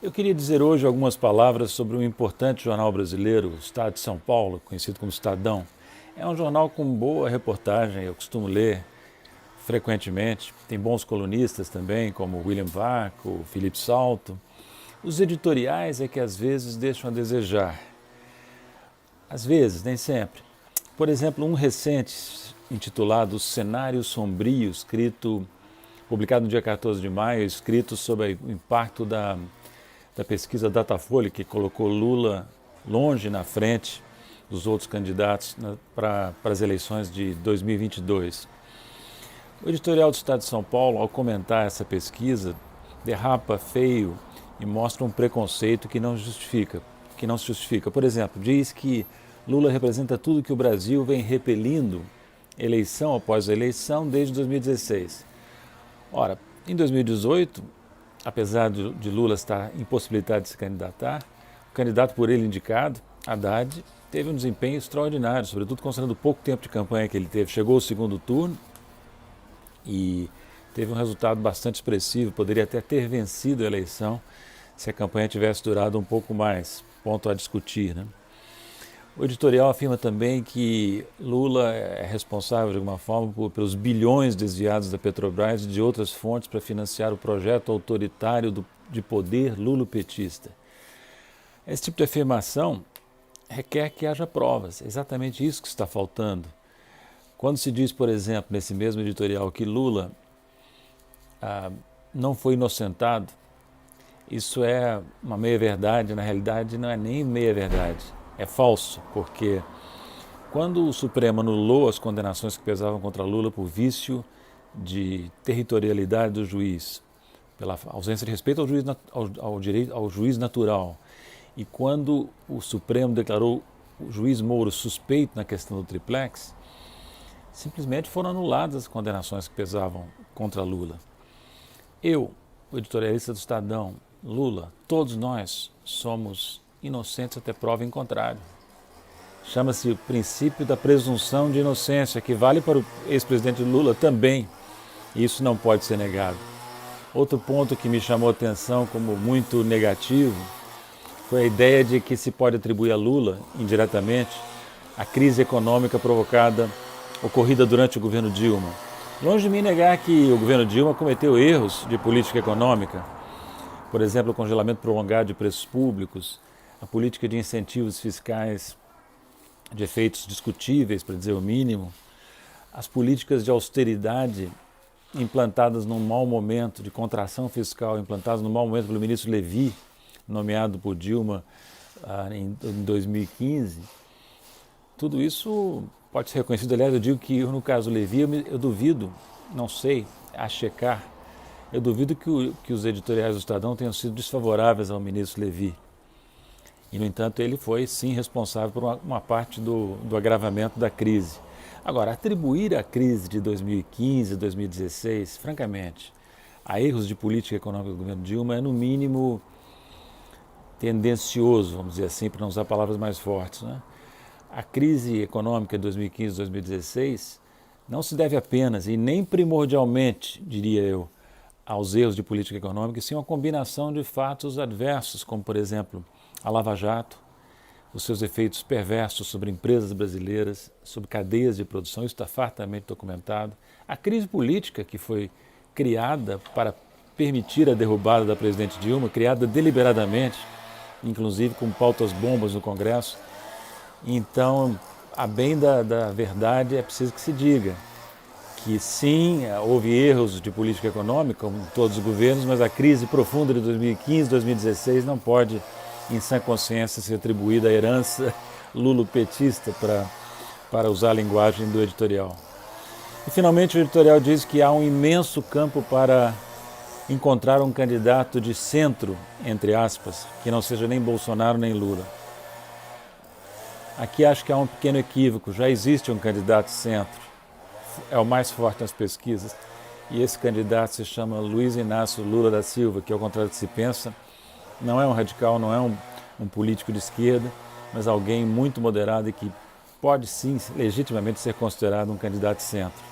Eu queria dizer hoje algumas palavras sobre um importante jornal brasileiro, o Estado de São Paulo, conhecido como Estadão. É um jornal com boa reportagem, eu costumo ler frequentemente. Tem bons colunistas também, como William Vaco, Felipe Salto. Os editoriais é que às vezes deixam a desejar. Às vezes, nem sempre. Por exemplo, um recente intitulado Cenário Sombrio, publicado no dia 14 de maio, escrito sobre o impacto da pesquisa Datafolha, que colocou Lula longe na frente dos outros candidatos para as eleições de 2022. O editorial do Estado de São Paulo, ao comentar essa pesquisa, derrapa feio e mostra um preconceito que não se justifica. Por exemplo, diz que Lula representa tudo que o Brasil vem repelindo eleição após eleição desde 2016. Ora, em 2018, apesar de Lula estar impossibilitado de se candidatar, o candidato por ele indicado, Haddad, teve um desempenho extraordinário, sobretudo considerando o pouco tempo de campanha que ele teve. Chegou ao segundo turno e teve um resultado bastante expressivo, poderia até ter vencido a eleição se a campanha tivesse durado um pouco mais, ponto a discutir, né? O editorial afirma também que Lula é responsável, de alguma forma, pelos bilhões desviados da Petrobras e de outras fontes para financiar o projeto autoritário de poder lulopetista. Esse tipo de afirmação requer que haja provas, é exatamente isso que está faltando. Quando se diz, por exemplo, nesse mesmo editorial que Lula não foi inocentado, isso é uma meia-verdade, na realidade não é nem meia-verdade. É falso, porque quando o Supremo anulou as condenações que pesavam contra Lula por vício de territorialidade do juiz, pela ausência de respeito ao juiz natural, e quando o Supremo declarou o juiz Moro suspeito na questão do triplex, simplesmente foram anuladas as condenações que pesavam contra Lula. Eu, o editorialista do Estadão, Lula, todos nós somos inocentes até prova em contrário. Chama-se o princípio da presunção de inocência, que vale para o ex-presidente Lula também, e isso não pode ser negado. Outro ponto que me chamou a atenção como muito negativo foi a ideia de que se pode atribuir a Lula, indiretamente, a crise econômica ocorrida durante o governo Dilma. Longe de mim negar que o governo Dilma cometeu erros de política econômica, por exemplo, o congelamento prolongado de preços públicos, a política de incentivos fiscais de efeitos discutíveis, para dizer o mínimo, as políticas de austeridade implantadas num mau momento, de contração fiscal implantadas num mau momento pelo ministro Levi, nomeado por Dilma em 2015, tudo isso pode ser reconhecido. Aliás, eu digo que no caso Levi, eu duvido, não sei, a checar, eu duvido que os editoriais do Estadão tenham sido desfavoráveis ao ministro Levi. E, no entanto, ele foi, sim, responsável por uma parte do agravamento da crise. Agora, atribuir a crise de 2015, 2016, francamente, a erros de política econômica do governo Dilma é, no mínimo, tendencioso, vamos dizer assim, para não usar palavras mais fortes, né? A crise econômica de 2015, 2016 não se deve apenas e nem primordialmente, diria eu, aos erros de política econômica, e sim uma combinação de fatos adversos, como, por exemplo, a Lava Jato, os seus efeitos perversos sobre empresas brasileiras, sobre cadeias de produção, isso está fartamente documentado. A crise política que foi criada para permitir a derrubada da presidente Dilma, criada deliberadamente, inclusive com pautas bombas no Congresso. Então, a bem da verdade, é preciso que se diga que sim, houve erros de política econômica, como em todos os governos, mas a crise profunda de 2015, 2016 não pode, em sã consciência, ser atribuída à herança lulopetista, para usar a linguagem do editorial. E, finalmente, o editorial diz que há um imenso campo para encontrar um candidato de centro, entre aspas, que não seja nem Bolsonaro nem Lula. Aqui acho que há um pequeno equívoco, já existe um candidato centro, é o mais forte nas pesquisas, e esse candidato se chama Luiz Inácio Lula da Silva, que, ao contrário do que se pensa, não é um radical, não é um político de esquerda, mas alguém muito moderado e que pode sim, legitimamente, ser considerado um candidato de centro.